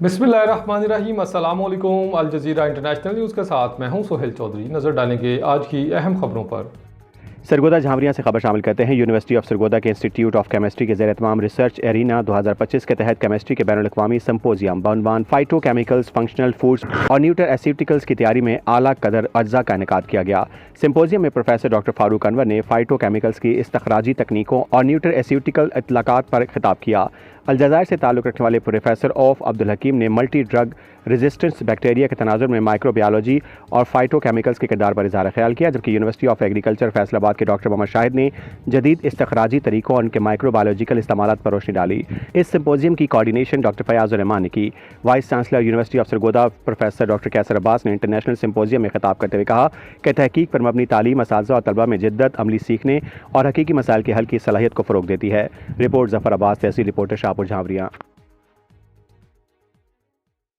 बिस्मिल्लाहिर्रहमानिर्रहीम, अस्सलाम वालेकुम। अल जज़ीरा इंटरनेशनल न्यूज़ के साथ मैं हूं सोहेल चौधरी। नज़र डालेंगे आज की अहम खबरों पर। सरगोदा झामरिया से खबर शामिल करते हैं। यूनिवर्सिटी ऑफ सरगोदा के इंस्टीट्यूट ऑफ केमिस्ट्री के ज़ेर तमाम रिसर्च एरिना 2025 के तहत केमिस्ट्री के बैनुल-अक़वामी सिम्पोजियम बउनवान फाइटो केमिकल्स, फंक्शनल फूड्स और न्यूट्रास्यूटिकल्स की तैयारी में आला कदर अज्जा का इनेकाद किया गया। सिम्पोजियम में प्रोफेसर डॉक्टर फारूक अनवर ने फाइटो केमिकल्स की इस्तखराजी तकनीकों और न्यूट्रास्यूटिकल इतलाक़ात पर खिताब किया। अलजायर से ताल्लुक़ रखने वाले प्रोफेसर ऑफ अब्दुल हकीम ने मल्टी ड्रग रेजिस्टेंस बैक्टीरिया के तनाजुर में माइक्रोबायोलॉजी और फाइटो केमिकल्स के किरदार पर इज़हार ख्याल किया, जबकि यूनिवर्सिटी ऑफ एग्रीकल्चर फैसलाबाद के डॉक्टर मोहम्मद शाहिद ने जदीद इस्तखराजी तरीकों और उनके माइक्रोबायोलॉजिकल इस्तेमालात पर रोशनी डाली। इस सिम्पोजियम की कोऑर्डिनेशन डॉक्टर फयाज़ रहमान ने की। Vice chancellor university of Sargodha professor doctor Qaiser Abbas ने इंटरनेशनल सिम्पोजियम में खिताब करते हुए कहा कि तहकीक पर मबनी तालीम असातिज़ा और तलबा में जिद्दत, अमली सीखने और हकीकी मसाइल के हल की सलाहियत को फ़रोग देती है। रिपोर्ट ज़फ़र अब्बास, तहसील रिपोर्टर शाहपुर झामरिया।